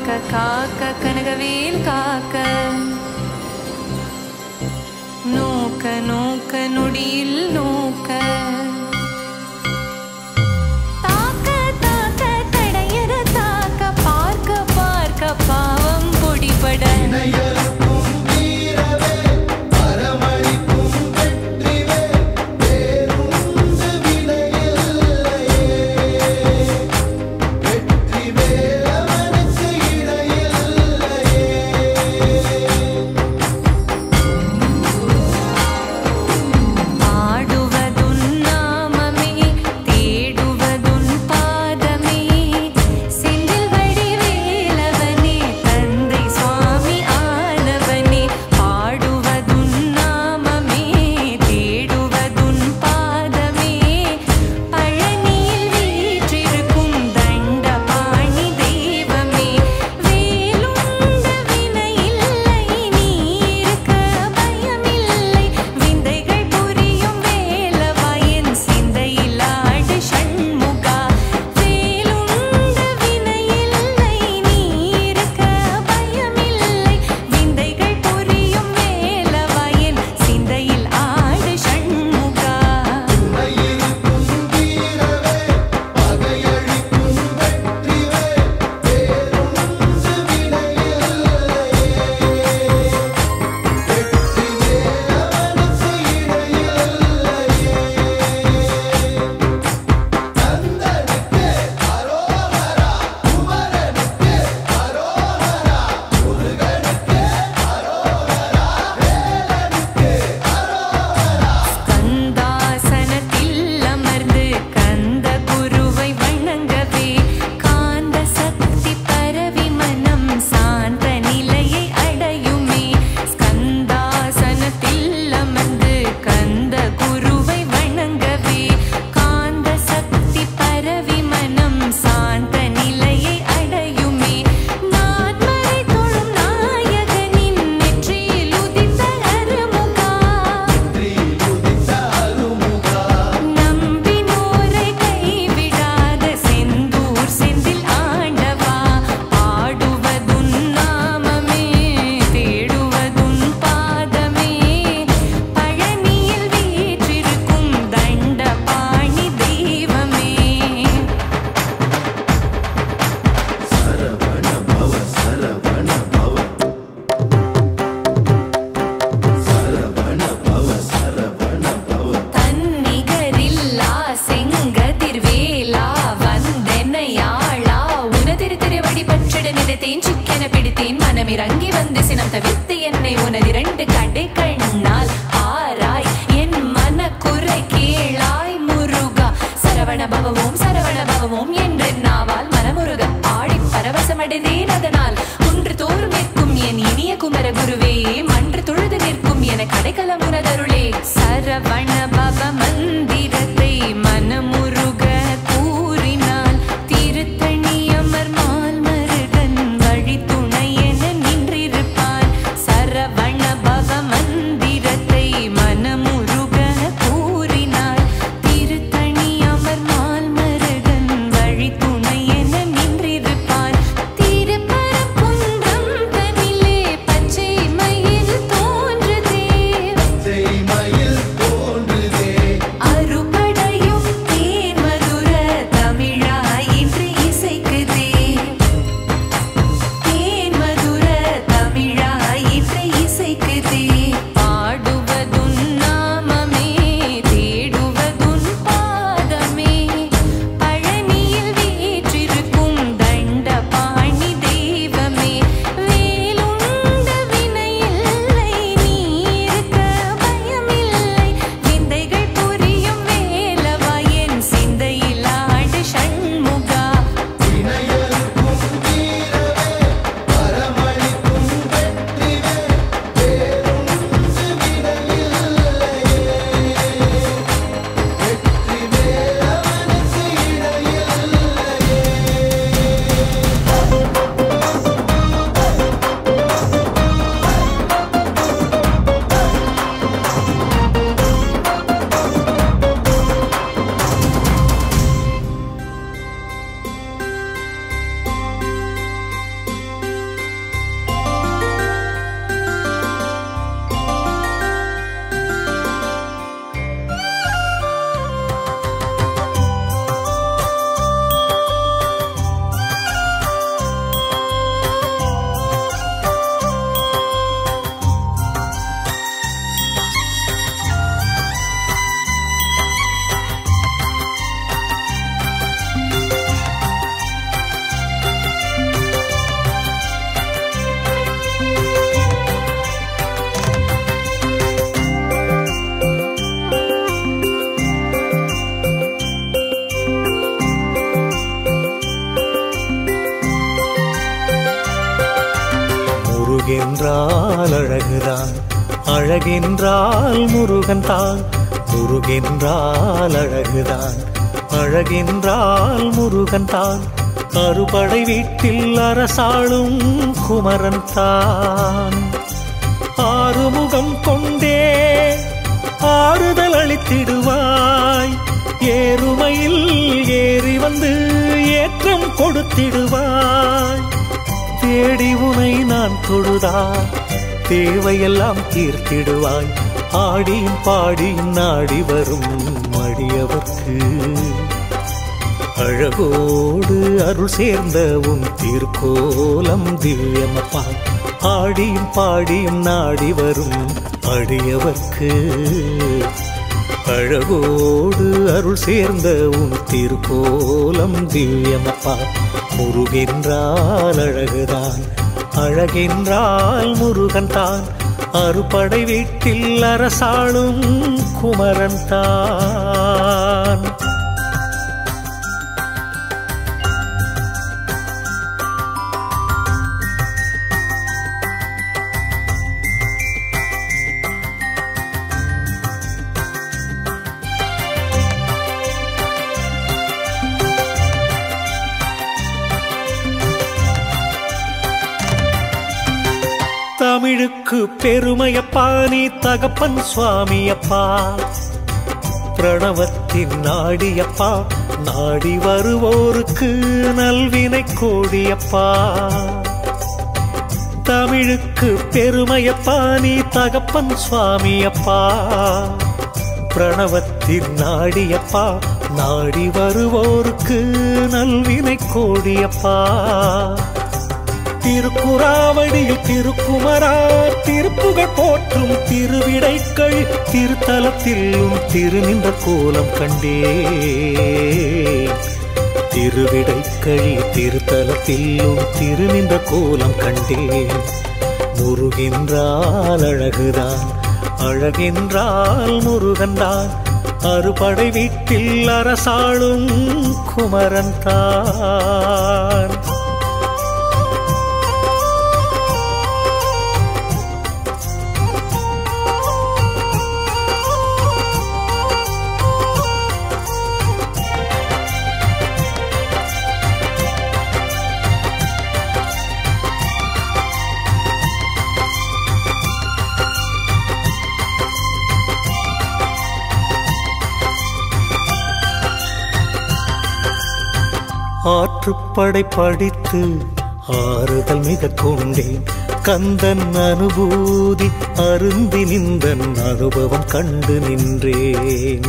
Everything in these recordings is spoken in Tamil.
காக்க காக்க கனகவேல் காக்க நோக்க நோக்க நொடியில் நோக்க தாக்க தாக்க தடையற தாக்க பார்க்க பார்க்க பாவம் பொடிபட இறங்கி வந்து சினம் தவிர்த்து என்னை உனதிரண்டு கடை கண்ணால் ஆராய் என் மன குறை கேளாய் முருகா சரவண பவவோம் என்று நாவால் மனமுருக ஆடி பரவசமடைந்தேன் அதனால் ஒன்று தோறும் நிற்கும் என் இனிய குமர குருவே மன்று தொழுது நிற்கும் என கடைக்கலம் உனதருளே சரவண பவ மந்திரத்தை மனமுருக கூறினால் திருத்தணி அமர் மால் மருகன் வழி துணை என நின்றிருப்பான் சரவண பவ மந்திரத்தை மனமுருக கூறினால் திருத்தணி அமர் மால் மருகன் வழி துணை என நின்றிருப்பான் திருப்பரங்குன்றம் முருகென்றால் அழகுதான், அழகென்றால் முருகன் தான். முருகென்றால் அழகுதான், அழகென்றால் முருகன் தான். அறுபடை வீட்டில் அரசாளும் குமரன் தான். ஆறுமுகம் கொண்டே ஆறுதல் அளித்திடுவாய், ஏறுமையில் ஏறி வந்து ஏற்றம் கொடுத்திடுவாய். தேடி உனை நான் தொழுதா தேவையெல்லாம் தீர்த்திடுவாய். ஆடியும் பாடியும் நாடி வரும் அடியவர்க்கு அழகோடு அருள் சேர்ந்த உன் திருக்கோலம் திவ்யமப்பா. ஆடியும் பாடியும் நாடி வரும் அடியவர்க்கு அழகோடு அருள் சேர்ந்த உன் திருக்கோலம் திவ்யமப்பா. முருகென்றால் அழகுதான், அழகென்றால் முருகன் தான். அறுபடை வீட்டில் அரசாளும் குமரன் தான். தமிழுக்கு பெருமையப்பா நீ தகப்பன் சுவாமியப்பா. பிரணவத்தின் நாடியப்பா, நாடி வருவோருக்கு நல்வினை கோடியப்பா. தமிழுக்கு பெருமையப்பா நீ தகப்பன் சுவாமியப்பா. பிரணவத்தின் நாடியப்பா, நாடி வருவோருக்கு நல்வினை கோடியப்பா. திருக்குறாவடியில் திருக்குமரா திருப்புகழ் போற்றும் திருவிடைக்கள் திருத்தலத்திலும் திருநின்ற கோலம் கண்டே. திருவிடைக்கழி திருத்தலத்திலும் திருநின்ற கோலம் கண்டே. முருகென்றால் அழகுதான், அழகென்றால் முருகன்தான். அறுபடை வீட்டில் அரசாளும் குமரன் தான். ஆற்றுப்படை படித்து ஆறுதல் மிக கொண்டேன். கந்தன் அனுபூதி அருந்தி நின்றன் அனுபவம் கண்டு நின்றேன்.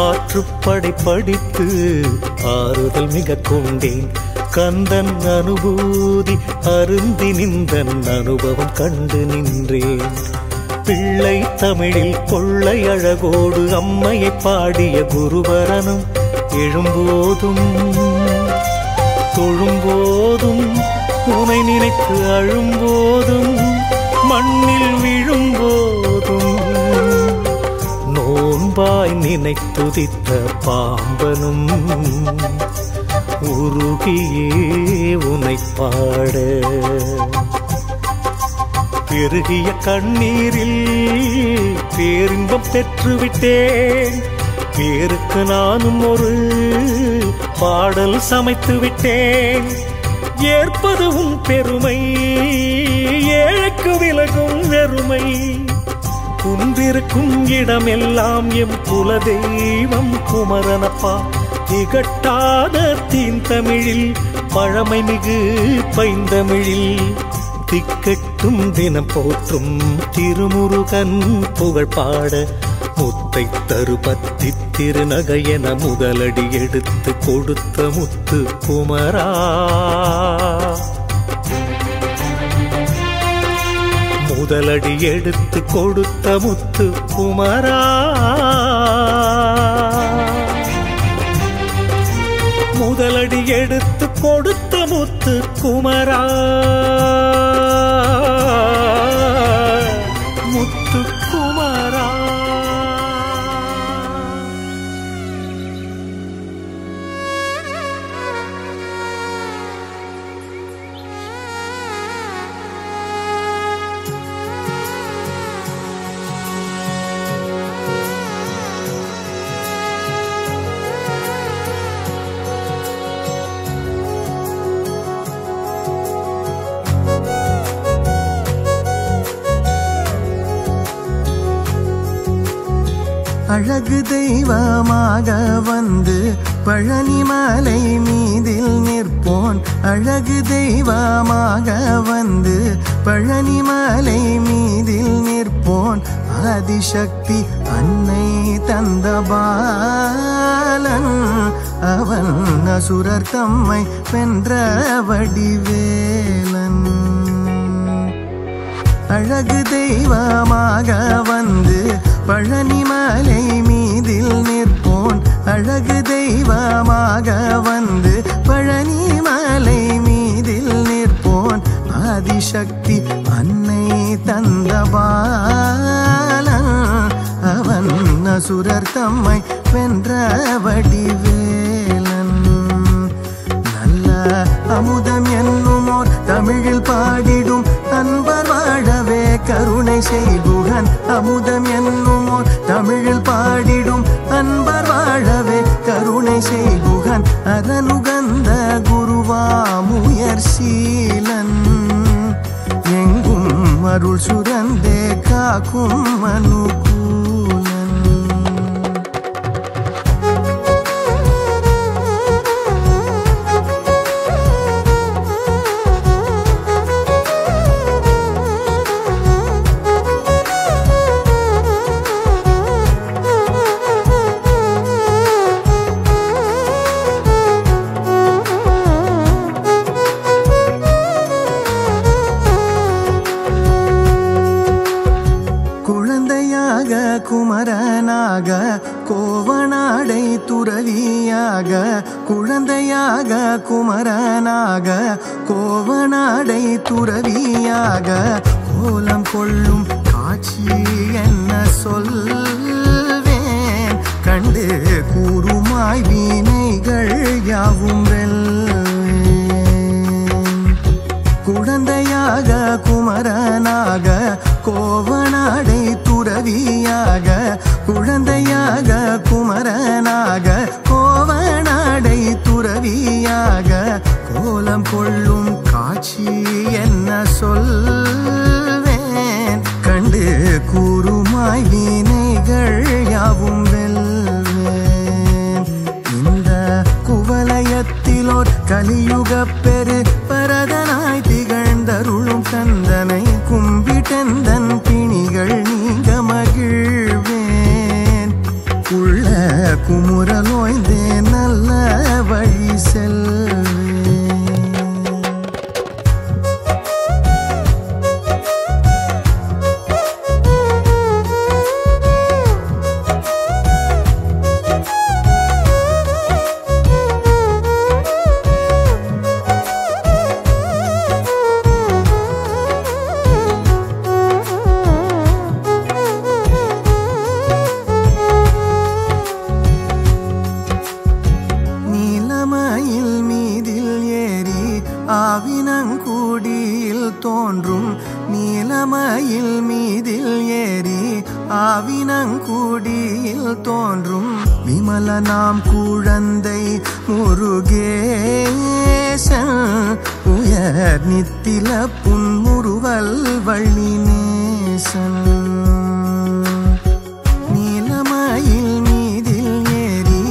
ஆற்றுப்படை படித்து ஆறுதல் மிக கொண்டேன். கந்தன் அனுபூதி அருந்தி நின்றன் அனுபவம் கண்டு நின்றேன். பிள்ளை தமிழில் கொள்ளை அழகோடு அம்மையை பாடிய குருவரனும் எழும்போதும் தொழும்போதும் உனை நினைத்து அழும்போதும் மண்ணில் விழும்போதும் நோன்பாய் நினைத்துதித்த பாம்பனும் உருகியே உனை பாட. பெருகிய கண்ணீரில் பேரின்பம் பெற்றுவிட்டேன். பேருக்கு நானும் ஒரு பாடல் சமைத்து விட்டேன். ஏற்பது உன் பெருமை, ஏழைக்கு விலகும் வெறுமை. குன்றிருக்கும் இடமெல்லாம் எம் குல தெய்வம் குமரனப்பா. திகட்டாத தீன் தமிழில் பழமை மிகு பைந்தமிழில் திக்கட்டும் தினம் போற்றும் திருமுருகன் புகழ் பாட. முத்தை தருபத்தி திருநகையென முதலடி எடுத்து கொடுத்த முத்து குமரா. முதலடி எடுத்து கொடுத்த முத்து குமரா. முதலடி எடுத்து கொடுத்த முத்து குமரா. முத்து குமரா. அழகு தெய்வமாக வந்து பழனிமலை மீதில் நிற்போன். அழகு தெய்வமாக வந்து பழனிமலை மீதில் நிற்போன். ஆதிசக்தி அன்னை தந்த பாலன் அவன் அசுரர் தம்மை வென்ற வடிவேலன். அழகு தெய்வமாக வந்து பழனிமலை மீதில் நிற்போன். அழகு தெய்வமாக வந்து பழனிமலை மீதில் நிற்போன். ஆதிசக்தி அன்னை தந்த பாலன் அவன் அசுரர் தம்மை வென்ற வடிவேலன். நல்ல அமுதம் என்னுமோர் தமிழில் பாடிடும் அன்பர் வாழவே கருணை செய்குகன். அமுதம் என்னுமோர் தமிழில் பாடிடும் அன்பர் வாழவே கருணை செய்குகன். அரனுகந்த குருவாமுயர் சீலன் எங்கும் அருள் சுரந்தே காக்கும் அனுகூலன். குமரனாக கோவனாடை துறவியாக. குழந்தையாக குமரனாக கோவனாடை துறவியாக. கோலம் கொள்ளும் காட்சி என்ன சொல்வேன். கண்டு கூறுமாய் வீணைகள் யாவும் வெல்வேன். குழந்தையாக குமரனாக கோவனாடை துறவியாக. குழந்தையாக குமரனாக கோவனாடை துறவியாக. கோலம் கொள்ளும் காட்சி என்ன சொல்வேன். கண்டு கூறுமாய் வீணைகள் யாவும் வெல்வேன். இந்த குவலயத்திலோர் கலியுக பெரு பரதனாய் திகழ்ந்தருளும் கந்தனை கும்பிட்டெந்தன் பிணிகள் நீங்க மகிழ்வேன். உள்ள குமுறலோய்ந்தே நல்ல வழி செல்வேன். ஆவினங்குடியில் தோன்றும் நீலமயில் மீதில் ஏறி ஆவினங்குடியில் தோன்றும் விமலனாம் குழந்தை முருகேசன். உயர் நித்தில புன்முறுவல் வள்ளி நேசன். நீலமயில் மீதில் ஏறி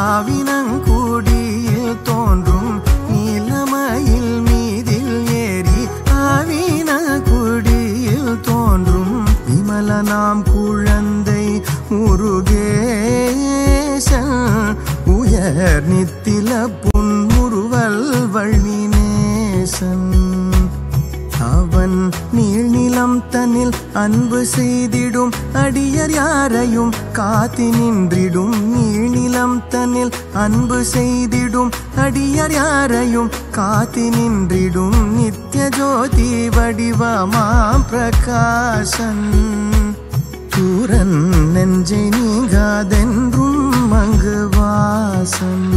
ஆவினங்குடியில் தோன்றும் நீலமயில் மீதில் ஏறி ஆவினங்குடியில் தோன்றும் விமலனாம் குழந்தை முருகேசன். உயர் நித்தில புன்முறுவல் வள்ளி நேசன். அவன் நீழ்நிலம் தன்னில் அன்பு செய்திடும் அடியர் யாரையும் காத்து நின்றிடும். நீழ்நிலம் தன்னில் அன்பு செய்திடும் அடியர் யாரையும் காத்து நின்றிடும். நித்திய ஜோதி வடிவமாம் பிரகாசன். சூரன் நெஞ்சை நீங்காதென்றும் அங்கு வாசன்.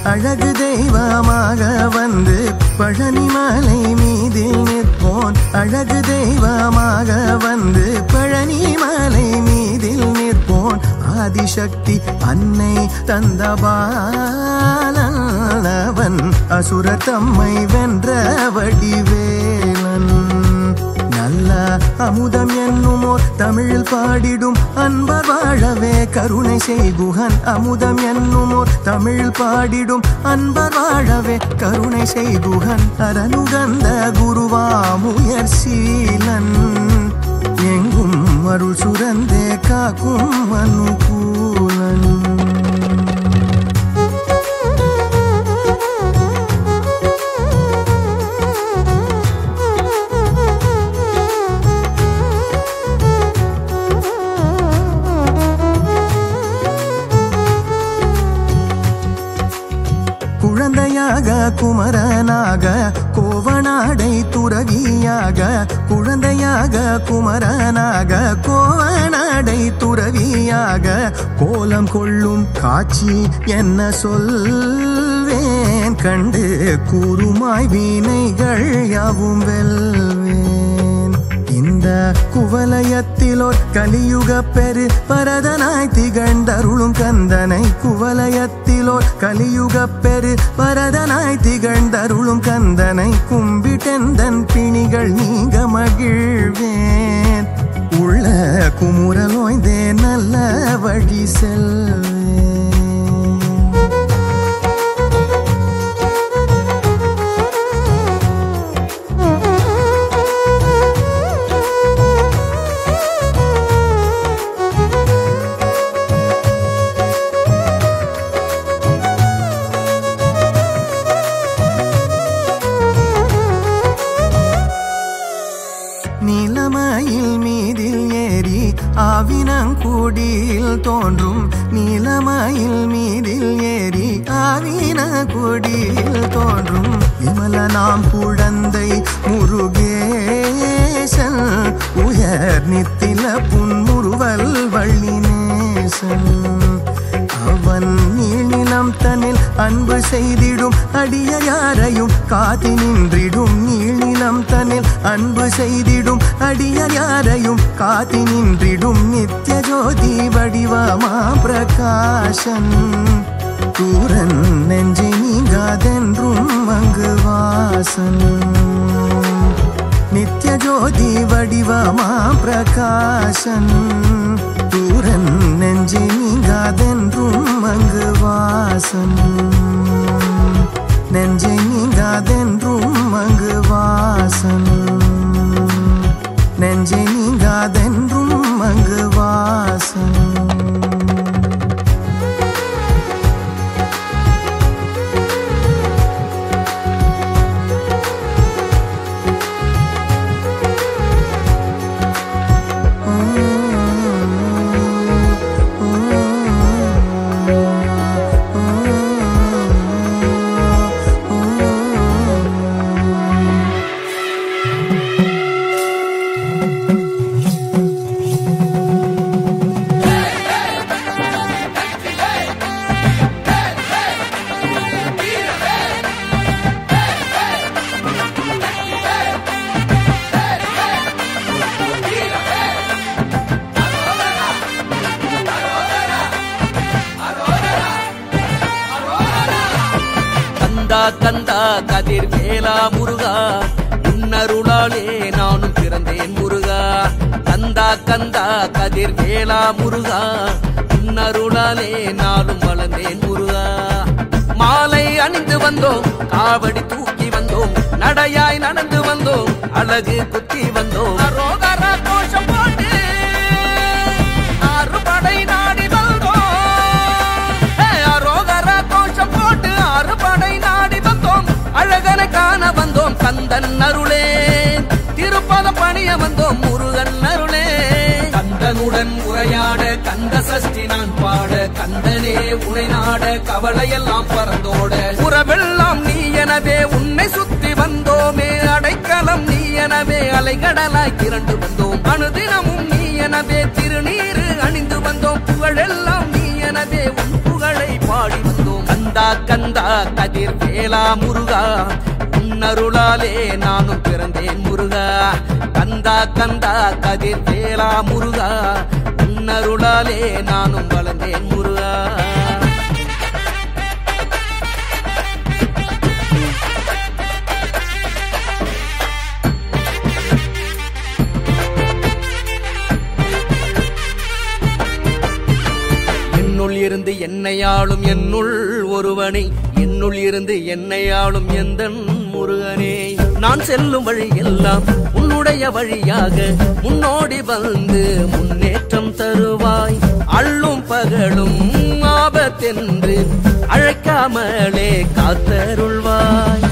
அழகு தெய்வமாக வந்து பழனிமலை மீதில் நிற்போன் அழகு தெய்வமாக வந்து பழனிமலை மீதில் நிற்போன் ஆதிசக்தி அன்னை தந்த பாலன் அசுரர் தம்மை வென்ற வடிவேலன் நல்ல அமுதம் என்னுமோர் தமிழில் பாடிடும் அன்பர் வாழவே கருணை செய்குகன் அமுதம் என்னுமோர் தமிழில் பாடிடும் அன்பர் வாழவே கருணை செய்குகன் அரனுகந்த குருவாமுயர் சீலன் எங்கும் அருள் சுரந்தே காக்கும் அனுகூலன் குழந்தையாக குமரனாக கோவனாடை துறவியாக குழந்தையாக குமரனாக கோவனாடை துறவியாக கோலம் கொள்ளும் காட்சி என்ன சொல்வேன் கண்டு கூறுமாய் வீணைகள் யாவும் வெல்வேன் இந்த குவலயத்திலோர் கலியுக பெரு பரதனாய் திகழ்ந்தருளும் கந்தனை குவலயத்திலோர் கலியுக பெரு பரதனாய் திகழ்ந்தருளும் கந்தனை கும்பிட்டெந்தன் பிணிகள் நீங்க மகிழ்வேன் உள்ள குமுறலோய்ந்தே நல்ல வழி செல்வேன் நீலமயில் மீதில் ஏறி ஆவினங்குடியில் தோன்றும் நீலமயில் மீதில் ஏறி ஆவினங்குடியில் தோன்றும் விமலனாம் குழந்தை முருகேசன் உயர் நித்தில புன்முறுவல் வள்ளினேசன் அவன் நீழ்நிலம் தன்னில் அன்பு செய்திடும் அடிய யாரையும் காத்தி நின்றிடும் நீழ்நிலம் தன்னில் அன்பு செய்திடும் அடிய யாரையும் காத்தி நின்றிடும் நித்ய ஜோதி வடிவமா பிரகாசன் தூரன் நெஞ்சை நீங்காதென்றும் அங்கு வாசன் நித்ய ஜோதி வடிவமா பிரகாசன் தூரன் நெஞ்சை நீங்காதென்றும் அங்கு வாசன் நெஞ்சை நீங்காதென்றும் அங்கு வாசன் நெஞ்சை நீங்காதென்றும் அங்கு வாசன் கந்தா கதிர் வேலா முருகா உன்னருளாலே நானும் பிறந்தேன் முருகா கந்தா கந்தா கதிர் வேலா முருகா உன்னருளாலே நானும் வளர்ந்தேன் முருகா மாலை அணிந்து வந்தோம் காவடி தூக்கி வந்தோம் நடையாய் நடந்து வந்தோம் அழகு குத்தி வந்தோம் அரோகர கோஷம் போட்டு ஆறுபடை நாடி வந்தோம் அரோகர கோஷம் போட்டு ஆறுபடை நாடி வந்தோம் அழகனை காண வந்தோம் கந்தன் அருளே திருப்பத பணிய வந்தோம் முருகன் அருளே கந்தனுடன் உரையாட கந்த சஷ்டி நான் பாட கந்தனே உனை நாட கவலையெல்லாம் பறந்தோட உறவெல்லாம் நீ எனவே உன்னை சுத்தி வந்தோமே அடைக்கலம் நீ எனவே அலைகடலாய் திரண்டு வந்தோம் அனுதினமும் நீ எனவே திருநீரு அணிந்து வந்தோம் புகழெல்லாம் நீ எனவே உன் புகழை பாடி வந்தோம் கந்தா கந்தா கதிர் வேலா முருகா உன்னருளாலே நானும் பிறந்தேன் முருகா கந்தா கந்தா கதிர் வேலா முருகா உன்னருளாலே நானும் வளர்ந்தேன் முருகா என்னுள் இருந்து என்னையாளும் என்னுள் ஒருவனை என்னுள் இருந்து என்னையாளும் எந்தன் முருகனே நான் செல்லும் வழி எல்லாம் உன்னுடைய வழியாக முன்னோடி வந்து முன்னேற்றம் தருவாய் அள்ளும் பகலும் ஆபத்தென்று அழைக்காமலே காத்தருள்வாய்